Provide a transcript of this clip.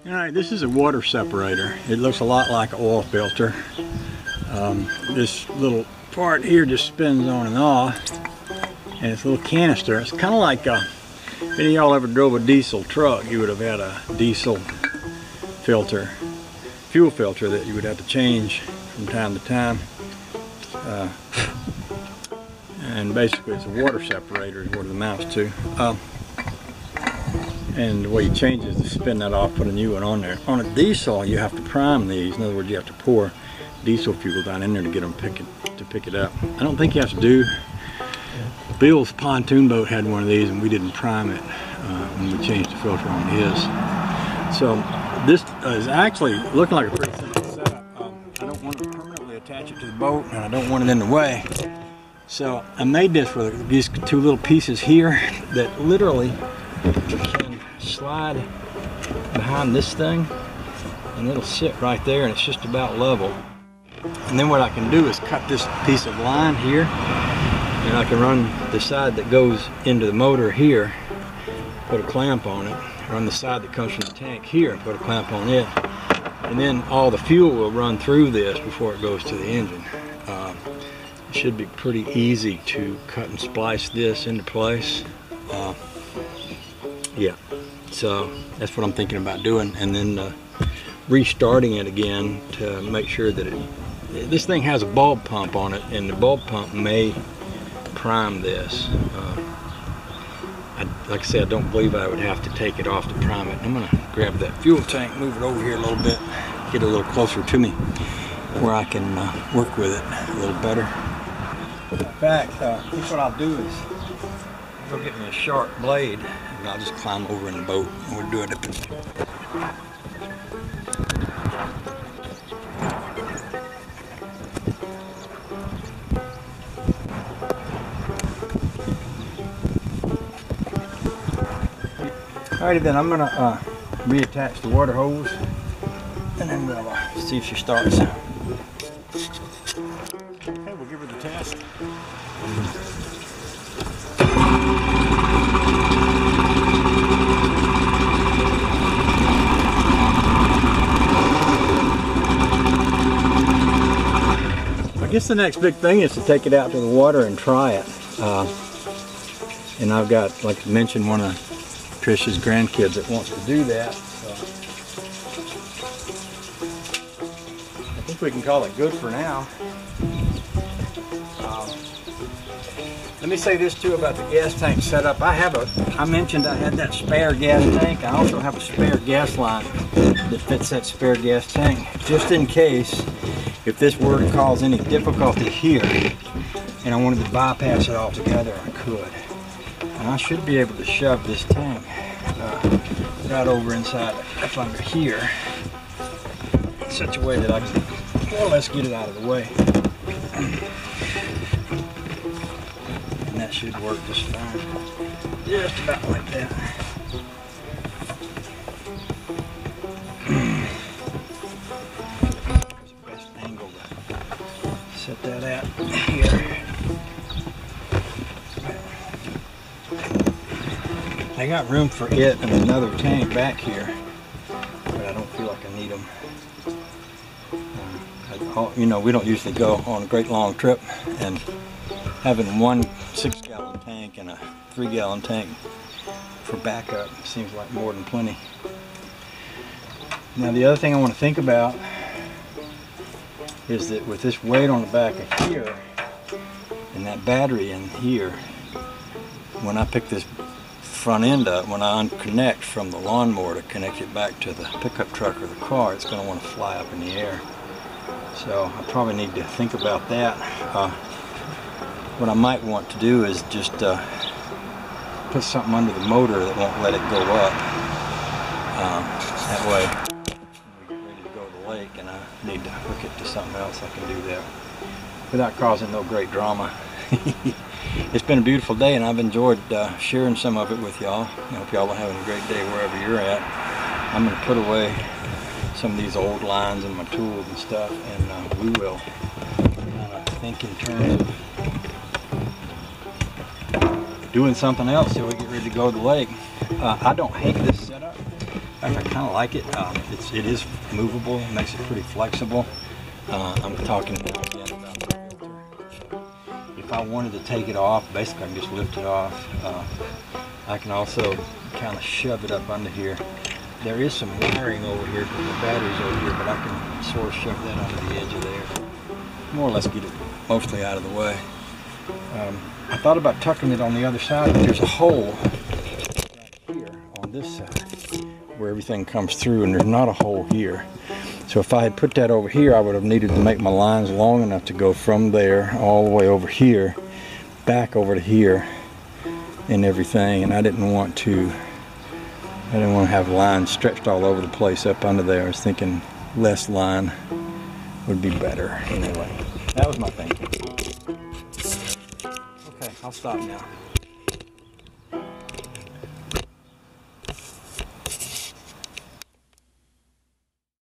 Alright, this is a water separator. It looks a lot like an oil filter. This little part here just spins on and off, and it's a little canister. It's kind of like if any of y'all ever drove a diesel truck, you would have had a diesel filter, fuel filter that you would have to change from time to time. And basically it's a water separator is what it amounts to. And the way you change it is to spin that off, put a new one on there. On a diesel, you have to prime these. In other words, you have to pour diesel fuel down in there to get them to pick it up. I don't think you have to do. Bill's pontoon boat had one of these, and we didn't prime it when we changed the filter on his. So this is actually looking like a pretty simple setup. I don't want to permanently attach it to the boat, and I don't want it in the way. So I made this with these two little pieces here that literally can slide behind this thing, and it'll sit right there, and it's just about level. And then what I can do is cut this piece of line here, and I can run the side that goes into the motor here, put a clamp on it, run the side that comes from the tank here, put a clamp on it, and then all the fuel will run through this before it goes to the engine. It should be pretty easy to cut and splice this into place. Yeah, so that's what I'm thinking about doing, and then restarting it again to make sure that this thing has a bulb pump on it, and the bulb pump may prime this. Like I said, I don't believe I would have to take it off to prime it. I'm going to grab that fuel tank, move it over here a little bit, get it a little closer to me where I can work with it a little better. In fact, here's what I'll do is go get me a sharp blade, and I'll just climb over in the boat, and we'll do it up in Alrighty then, I'm going to reattach the water hose, and then we'll see if she starts. Okay, we'll give her the test. I guess the next big thing is to take it out to the water and try it. And I've got, like I mentioned, one of Trish's grandkids that wants to do that. So I think we can call it good for now. Let me say this too about the gas tank setup. I mentioned I had that spare gas tank. I also have a spare gas line that fits that spare gas tank, just in case if this were to cause any difficulty here and I wanted to bypass it altogether, I could. And I should be able to shove this tank right over inside up under here in such a way that I can more or less get it out of the way. And that should work just fine. Just about like that. That's the best angle to set that at here. I got room for it and another tank back here, but I don't feel like I need them. You know, we don't usually go on a great long trip, and having one 6-gallon tank and a 3-gallon tank for backup seems like more than plenty. Now the other thing I want to think about is that with this weight on the back of here and that battery in here, when I pick this front end up, when I unconnect from the lawnmower to connect it back to the pickup truck or the car, it's going to want to fly up in the air. So I probably need to think about that. What I might want to do is just put something under the motor that won't let it go up. That way when we get ready to go to the lake and I need to hook it to something else, I can do that without causing no great drama. It's been a beautiful day, and I've enjoyed sharing some of it with y'all. I hope y'all are having a great day wherever you're at. I'm going to put away some of these old lines and my tools and stuff, and we will kind of think in terms of doing something else till we get ready to go to the lake. I don't hate this setup. fact, I kind of like it. It is movable. It makes it pretty flexible. I'm talking now again about the filter. If I wanted to take it off, basically I can just lift it off. I can also kind of shove it up under here. There is some wiring over here because the battery's over here, but I can sort of shove that under the edge of there. More or less get it mostly out of the way. I thought about tucking it on the other side, but there's a hole right here on this side where everything comes through, and there's not a hole here. So if I had put that over here, I would have needed to make my lines long enough to go from there all the way over here, back over to here, and everything. And I didn't want to have lines stretched all over the place up under there. I was thinking less line would be better. Anyway, that was my thinking. Okay, I'll stop now.